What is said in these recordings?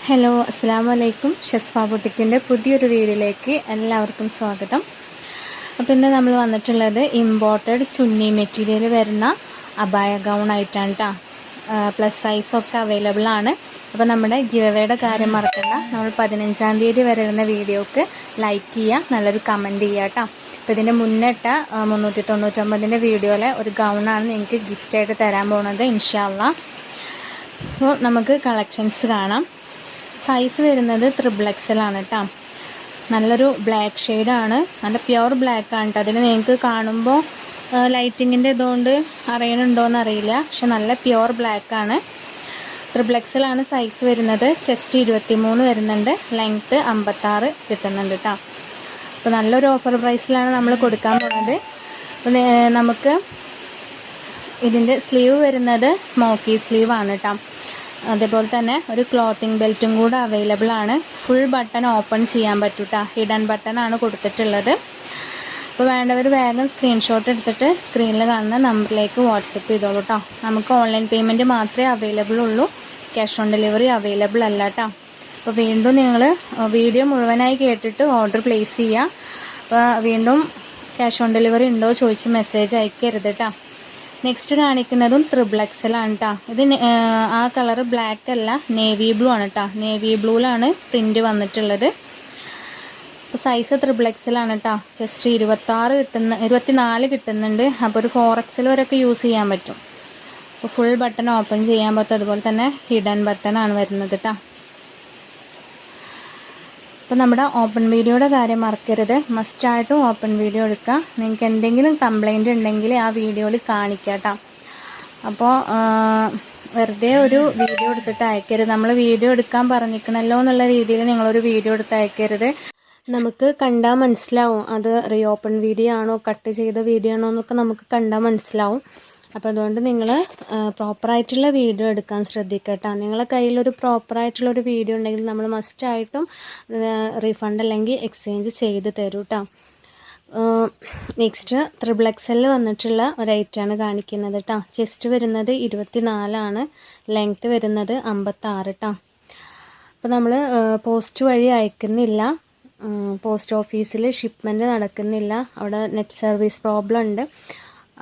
Hello അസ്സലാമു അലൈക്കും. ഷെസ്ഫ ബുട്ടിക്കിൻ്റെ പുതിയൊരു വീഡിയോയിലേക്ക് എല്ലാവർക്കും സ്വാഗതം. അപ്പോൾ ഇന്ന് നമ്മൾ വന്നിട്ടുള്ളത് ഇമ്പോർട്ടഡ് സുന്നി മെറ്റീരിയൽ വരുന്ന അബായ ഗൗൺ ആയിട്ടാണ് കേട്ടോ. പ്ലസ് സൈസൊക്കെ അവൈലബിൾ ആണ്. അപ്പോൾ നമ്മുടെ ഗിവവേയുടെ കാര്യം മറക്കണ്ട. നമ്മൾ 15-ാം തീയതി വരെ വരുന്ന വീഡിയോക്ക് ലൈക്ക് ചെയ്യുക, നല്ലൊരു കമൻറ്റ് ചെയ്യുക കേട്ടോ. അപ്പോൾ ഇതിൻ്റെ മുന്നിട്ട 399 വീഡിയോയിലെ ഒരു ഗൗണാണ് നിങ്ങൾക്ക് ഗിഫ്റ്റായിട്ട് തരാൻ പോകുന്നത് ഇൻഷാ അല്ലാ. അപ്പോൾ നമുക്ക് കളക്ഷൻസ് കാണാം. സൈസ് വരുന്നത് XXL ആണ് കേട്ടോ. നല്ലൊരു ബ്ലാക്ക് ഷെയ്ഡാണ്, നല്ല പ്യുവർ ബ്ലാക്ക് ആണ് കേട്ടോ. അതിൽ നിങ്ങൾക്ക് കാണുമ്പോൾ ലൈറ്റിങ്ങിൻ്റെ ഇതുകൊണ്ട് അറിയണുണ്ടോയെന്ന് അറിയില്ല, പക്ഷെ നല്ല പ്യുവർ ബ്ലാക്ക് ആണ്. XXL ആണ് സൈസ് വരുന്നത്. ചെസ്റ്റ് 23 വരുന്നുണ്ട്, ലെങ്ത്ത് 56 കിട്ടുന്നുണ്ട് കേട്ടോ. അപ്പോൾ നല്ലൊരു ഓഫർ പ്രൈസിലാണ് നമ്മൾ കൊടുക്കാൻ പോകുന്നത്. അപ്പോൾ നമുക്ക് ഇതിൻ്റെ സ്ലീവ് വരുന്നത് സ്മോക്കി സ്ലീവ് ആണ് കേട്ടോ. അതേപോലെ തന്നെ ഒരു ക്ലോത്തിങ് ബെൽറ്റും കൂടെ അവൈലബിൾ ആണ്. ഫുൾ ബട്ടൺ ഓപ്പൺ ചെയ്യാൻ പറ്റും കേട്ടോ. ഹിഡൻ ബട്ടൺ ആണ് കൊടുത്തിട്ടുള്ളത്. അപ്പോൾ വേണ്ടവർ വേഗം സ്ക്രീൻഷോട്ട് എടുത്തിട്ട് സ്ക്രീനിൽ കാണുന്ന നമ്പറിലേക്ക് വാട്സപ്പ് ചെയ്തോളൂ കേട്ടോ. നമുക്ക് ഓൺലൈൻ പേയ്മെൻറ്റ് മാത്രമേ അവൈലബിൾ ഉള്ളൂ, ക്യാഷ് ഓൺ ഡെലിവറി അവൈലബിൾ അല്ല കേട്ടോ. അപ്പോൾ വീണ്ടും നിങ്ങൾ വീഡിയോ മുഴുവനായി കേട്ടിട്ട് ഓർഡർ പ്ലേസ് ചെയ്യുക. അപ്പോൾ വീണ്ടും ക്യാഷ് ഓൺ ഡെലിവറി ഉണ്ടോ ചോദിച്ച് മെസ്സേജ് അയക്കരുത് കേട്ടോ. നെക്സ്റ്റ് കാണിക്കുന്നതും XXL ആണ് കേട്ടോ. ഇത് ആ കളർ ബ്ലാക്ക് അല്ല, നേവി ബ്ലൂ ആണ് കേട്ടോ. നേവി ബ്ലൂവിലാണ് പ്രിൻറ്റ് വന്നിട്ടുള്ളത്. അപ്പോൾ സൈസ് XXL ആണ് കേട്ടോ. ജസ്റ്റ് 24 കിട്ടുന്നുണ്ട്. അപ്പോൾ ഒരു 4XL വരെയൊക്കെ യൂസ് ചെയ്യാൻ പറ്റും. അപ്പോൾ ഫുൾ ബട്ടൺ ഓപ്പൺ ചെയ്യാൻ പറ്റും. അതുപോലെ തന്നെ ഹിഡൻ ബട്ടൺ ആണ് വരുന്നത് കേട്ടോ. അപ്പോൾ നമ്മുടെ ഓപ്പൺ വീഡിയോയുടെ കാര്യം മറക്കരുത്, മസ്റ്റായിട്ടും ഓപ്പൺ വീഡിയോ എടുക്കുക. നിങ്ങൾക്ക് എന്തെങ്കിലും കംപ്ലൈൻറ്റ് ഉണ്ടെങ്കിൽ ആ വീഡിയോയിൽ കാണിക്കുക കേട്ടോ. അപ്പോൾ വെറുതെ ഒരു വീഡിയോ എടുത്തിട്ട് അയക്കരുത്. നമ്മൾ വീഡിയോ എടുക്കാൻ പറഞ്ഞിരിക്കണമല്ലോ എന്നുള്ള രീതിയിൽ നിങ്ങളൊരു വീഡിയോ എടുത്ത് അയക്കരുത്. നമുക്ക് കണ്ടാൽ മനസ്സിലാവും അത് റീഓപ്പൺ വീഡിയോ ആണോ കട്ട് ചെയ്ത വീഡിയോ ആണോ എന്നൊക്കെ നമുക്ക് കണ്ടാൽ മനസ്സിലാവും. അപ്പോൾ അതുകൊണ്ട് നിങ്ങൾ പ്രോപ്പറായിട്ടുള്ള വീഡിയോ എടുക്കാൻ ശ്രദ്ധിക്കുക കേട്ടോ. നിങ്ങളുടെ കയ്യിലൊരു പ്രോപ്പറായിട്ടുള്ളൊരു വീഡിയോ ഉണ്ടെങ്കിൽ നമ്മൾ മസ്റ്റായിട്ടും റീഫണ്ട് അല്ലെങ്കിൽ എക്സ്ചേഞ്ച് ചെയ്ത് തരും കേട്ടോ. നെക്സ്റ്റ് XXL വന്നിട്ടുള്ള ഒരു ഐറ്റാണ് കാണിക്കുന്നത് കേട്ടോ. ചെസ്റ്റ് വരുന്നത് 24 ആണ്, ലെങ്ത്ത് വരുന്നത് 56 കേട്ടോ. അപ്പോൾ നമ്മൾ പോസ്റ്റ് വഴി അയക്കുന്നില്ല, പോസ്റ്റ് ഓഫീസിൽ ഷിപ്മെൻറ്റ് നടക്കുന്നില്ല. അവിടെ നെറ്റ് സർവീസ് പ്രോബ്ലം ഉണ്ട്.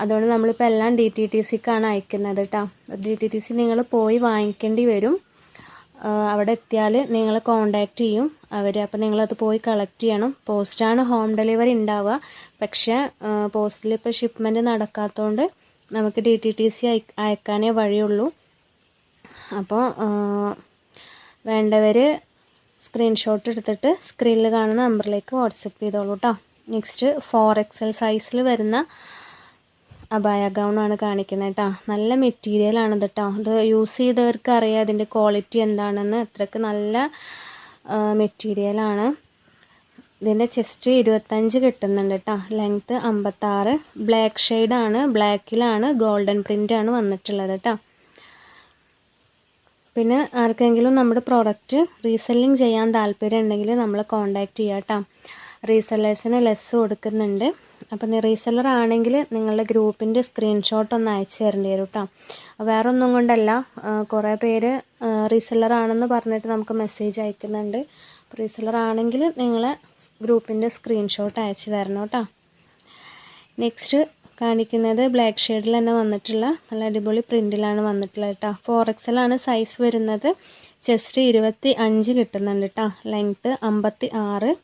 അതുകൊണ്ട് നമ്മളിപ്പോൾ എല്ലാം DTTCക്കാണ് അയക്കുന്നത് കേട്ടോ. DTTC നിങ്ങൾ പോയി വാങ്ങിക്കേണ്ടി വരും. അവിടെ എത്തിയാൽ നിങ്ങൾ കോണ്ടാക്റ്റ് ചെയ്യും അവർ. അപ്പോൾ നിങ്ങളത് പോയി കളക്ട് ചെയ്യണം. പോസ്റ്റാണ് ഹോം ഡെലിവറി ഉണ്ടാവുക. പക്ഷേ പോസ്റ്റിൽ ഇപ്പോൾ ഷിപ്മെൻറ്റ് നടക്കാത്തതുകൊണ്ട് നമുക്ക് DTTC അയക്കാനേ വഴിയുള്ളൂ. അപ്പോൾ വേണ്ടവർ സ്ക്രീൻഷോട്ട് എടുത്തിട്ട് സ്ക്രീനിൽ കാണുന്ന നമ്പറിലേക്ക് വാട്സപ്പ് ചെയ്തോളൂ കേട്ടോ. നെക്സ്റ്റ് 4XL സൈസിൽ വരുന്ന അബായ ഗൗണാണ് കാണിക്കുന്നത് കേട്ടോ. നല്ല മെറ്റീരിയലാണിത് കേട്ടോ. ഇത് യൂസ് ചെയ്തവർക്ക് അറിയാം ഇതിൻ്റെ ക്വാളിറ്റി എന്താണെന്ന്. അത്രയ്ക്ക് നല്ല മെറ്റീരിയലാണ്. ഇതിൻ്റെ ചെസ്റ്റ് 25 കിട്ടുന്നുണ്ട് കേട്ടോ. ലെങ്ത്ത് 56. ബ്ലാക്ക് ഷെയ്ഡാണ്, ബ്ലാക്കിലാണ് ഗോൾഡൻ പ്രിൻ്റാണ് വന്നിട്ടുള്ളത് കേട്ടോ. പിന്നെ ആർക്കെങ്കിലും നമ്മുടെ പ്രോഡക്റ്റ് റീസെല്ലിങ് ചെയ്യാൻ താല്പര്യം ഉണ്ടെങ്കിൽ നമ്മൾ കോണ്ടാക്റ്റ് ചെയ്യാം കേട്ടോ. റീസെല്ലേഴ്സിന് ലെസ് കൊടുക്കുന്നുണ്ട്. അപ്പം റീസെല്ലർ ആണെങ്കിൽ നിങ്ങളുടെ ഗ്രൂപ്പിൻ്റെ സ്ക്രീൻഷോട്ട് ഒന്ന് അയച്ചു തരേണ്ടി വരും കേട്ടോ. വേറെ ഒന്നും കൊണ്ടല്ല, കുറേ പേര് റീസെല്ലർ ആണെന്ന് പറഞ്ഞിട്ട് നമുക്ക് മെസ്സേജ് അയക്കുന്നുണ്ട്. റീസെല്ലർ ആണെങ്കിൽ നിങ്ങളെ ഗ്രൂപ്പിൻ്റെ സ്ക്രീൻഷോട്ട് അയച്ചു തരണം കേട്ടോ. നെക്സ്റ്റ് കാണിക്കുന്നത് ബ്ലാക്ക് ഷെയ്ഡിൽ തന്നെ വന്നിട്ടുള്ള നല്ല അടിപൊളി പ്രിൻറ്റിലാണ് വന്നിട്ടുള്ളത് കേട്ടോ. 4XL ആണ് സൈസ് വരുന്നത്. ചെസ്റ്റ് 25 കിട്ടുന്നുണ്ട് കേട്ടോ. ലെങ്ത്ത് 56.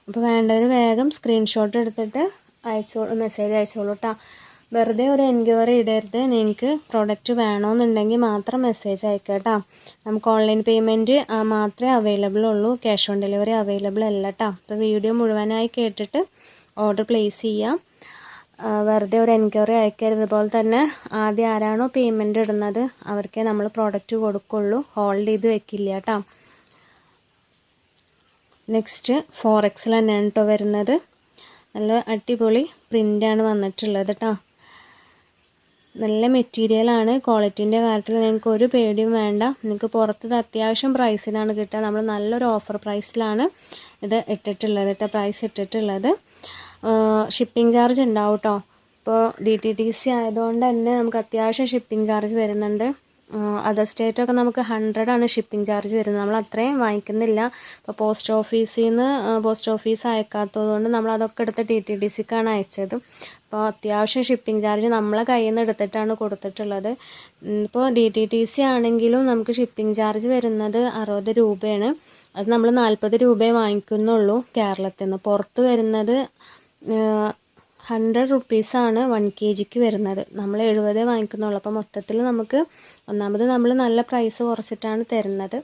അപ്പോൾ വേണ്ടവർ വേഗം സ്ക്രീൻഷോട്ട് എടുത്തിട്ട് മെസ്സേജ് അയച്ചോളൂ കേട്ടോ. വെറുതെ ഒരു എൻക്വയറി ഇടരുത്. നിങ്ങൾക്ക് പ്രോഡക്റ്റ് വേണമെന്നുണ്ടെങ്കിൽ മാത്രം മെസ്സേജ് അയക്കുക കേട്ടോ. നമുക്ക് ഓൺലൈൻ പേയ്മെൻറ്റ് മാത്രമേ അവൈലബിൾ ഉള്ളൂ, ക്യാഷ് ഓൺ ഡെലിവറി അവൈലബിൾ അല്ല കേട്ടോ. അപ്പോൾ വീഡിയോ മുഴുവനായി കേട്ടിട്ട് ഓർഡർ പ്ലേസ് ചെയ്യാം. വെറുതെ ഒരു എൻക്വയറി അയക്കരുത്. അതുപോലെ തന്നെ ആദ്യം ആരാണോ പേയ്മെൻറ്റ് ഇടുന്നത് അവർക്കേ നമ്മൾ പ്രോഡക്റ്റ് കൊടുക്കുള്ളൂ, ഹോൾഡ് ചെയ്ത് വെക്കില്ല കേട്ടോ. നെക്സ്റ്റ് 4XL തന്നെയാണ് കേട്ടോ വരുന്നത്. നല്ല അടിപൊളി പ്രിൻ്റാണ് വന്നിട്ടുള്ളത് കേട്ടോ. നല്ല മെറ്റീരിയലാണ്. ക്വാളിറ്റീൻ്റെ കാര്യത്തിൽ നിങ്ങൾക്ക് ഒരു പേടിയും വേണ്ട. നിങ്ങൾക്ക് പുറത്ത് അത്യാവശ്യം പ്രൈസിനാണ് കിട്ടുക. നമ്മൾ നല്ലൊരു ഓഫർ പ്രൈസിലാണ് ഇത് ഇട്ടിട്ടുള്ളത് കേട്ടോ, പ്രൈസ് ഇട്ടിട്ടുള്ളത്. ഷിപ്പിംഗ് ചാർജ് ഉണ്ടാവും കേട്ടോ. ഇപ്പോൾ DTTC ആയതുകൊണ്ട് തന്നെ നമുക്ക് അത്യാവശ്യം ഷിപ്പിംഗ് ചാർജ് വരുന്നുണ്ട്. അതർ സ്റ്റേറ്റൊക്കെ നമുക്ക് 100 ഷിപ്പിംഗ് ചാർജ് വരുന്നത്. നമ്മൾ അത്രയും വാങ്ങിക്കുന്നില്ല. ഇപ്പോൾ പോസ്റ്റ് ഓഫീസ് അയക്കാത്തത് കൊണ്ട് നമ്മൾ അതൊക്കെ എടുത്ത് TTDCക്കാണ് അയച്ചത്. അപ്പോൾ അത്യാവശ്യം ഷിപ്പിംഗ് ചാർജ് നമ്മളെ കയ്യിൽ നിന്ന് എടുത്തിട്ടാണ് കൊടുത്തിട്ടുള്ളത്. ഇപ്പോൾ DTDC ആണെങ്കിലും നമുക്ക് ഷിപ്പിംഗ് ചാർജ് വരുന്നത് 60 രൂപയാണ്. അത് നമ്മൾ 40 രൂപയെ വാങ്ങിക്കുന്നുള്ളൂ കേരളത്തിൽ നിന്ന്. പുറത്ത് വരുന്നത് 100 റുപ്പീസാണ് 1 kgക്ക് വരുന്നത്. നമ്മൾ 70 വാങ്ങിക്കുന്നുള്ളൂ. അപ്പോൾ മൊത്തത്തിൽ നമുക്ക് ഒന്നാമത് നമ്മൾ നല്ല പ്രൈസ് കുറച്ചിട്ടാണ് തരുന്നത്.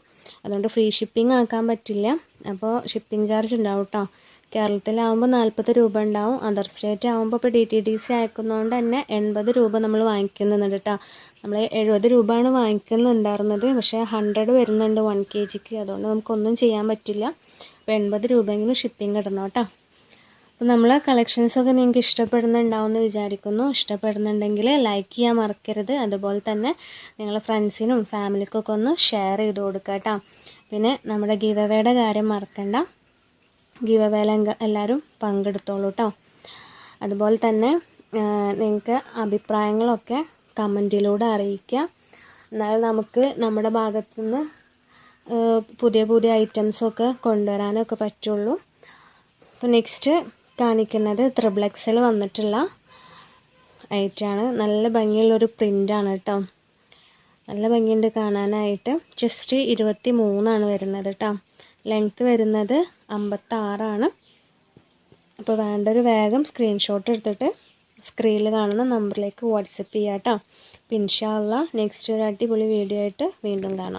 അതുകൊണ്ട് ഫ്രീ ഷിപ്പിംഗ് ആക്കാൻ പറ്റില്ല. അപ്പോൾ ഷിപ്പിംഗ് ചാർജ് ഉണ്ടാവും കേട്ടോ. കേരളത്തിലാവുമ്പോൾ 40 രൂപ ഉണ്ടാവും. അതർ സ്റ്റേറ്റ് ആകുമ്പോൾ ഇപ്പോൾ DTDC അയക്കുന്നതുകൊണ്ട് തന്നെ 80 രൂപ നമ്മൾ വാങ്ങിക്കുന്നുണ്ട് കേട്ടോ. നമ്മൾ 70 രൂപയാണ് വാങ്ങിക്കുന്നുണ്ടായിരുന്നത്. പക്ഷേ 100 വരുന്നുണ്ട് 1 kgക്ക്. അതുകൊണ്ട് നമുക്കൊന്നും ചെയ്യാൻ പറ്റില്ല. അപ്പോൾ 80 രൂപയെങ്കിലും ഷിപ്പിംഗ് ഇടണം കേട്ടോ. അപ്പോൾ നമ്മളെ കളക്ഷൻസൊക്കെ നിങ്ങൾക്ക് ഇഷ്ടപ്പെടുന്നുണ്ടാവും എന്ന് വിചാരിക്കുന്നു. ഇഷ്ടപ്പെടുന്നുണ്ടെങ്കിൽ ലൈക്ക് ചെയ്യാൻ മറക്കരുത്. അതുപോലെ തന്നെ നിങ്ങളുടെ ഫ്രണ്ട്സിനും ഫാമിലിക്കൊക്കെ ഒന്ന് ഷെയർ ചെയ്ത് കൊടുക്കുക കേട്ടോ. പിന്നെ നമ്മുടെ ഗിവ് അവേയുടെ കാര്യം മറക്കണ്ട. ഗിവ് അവേയിൽ എല്ലാവരും പങ്കെടുത്തോളൂ കേട്ടോ. അതുപോലെ തന്നെ നിങ്ങൾക്ക് അഭിപ്രായങ്ങളൊക്കെ കമൻറ്റിലൂടെ അറിയിക്കുക. എന്നാൽ നമുക്ക് നമ്മുടെ ഭാഗത്തുനിന്ന് പുതിയ പുതിയ ഐറ്റംസൊക്കെ കൊണ്ടുവരാനൊക്കെ പറ്റുള്ളൂ. അപ്പോൾ നെക്സ്റ്റ് കാണിക്കുന്നത് XXL വന്നിട്ടുള്ള ഐറ്റമാണ്. നല്ല ഭംഗിയുള്ളൊരു പ്രിൻ്റാണ് കേട്ടോ. നല്ല ഭംഗിയുണ്ട് കാണാനായിട്ട്. ചെസ്റ്റ് 23 വരുന്നത് കേട്ടോ. ലെങ്ത്ത് വരുന്നത് 56. അപ്പോൾ വേണ്ടൊരു വേഗം സ്ക്രീൻഷോട്ട് എടുത്തിട്ട് സ്ക്രീനിൽ കാണുന്ന നമ്പറിലേക്ക് വാട്സപ്പ് ചെയ്യാം കേട്ടോ. അപ്പോൾ ഇൻഷാ അല്ലാഹ് നെക്സ്റ്റ് ഒരു അടിപൊളി വീഡിയോ ആയിട്ട് വീണ്ടും കാണാം.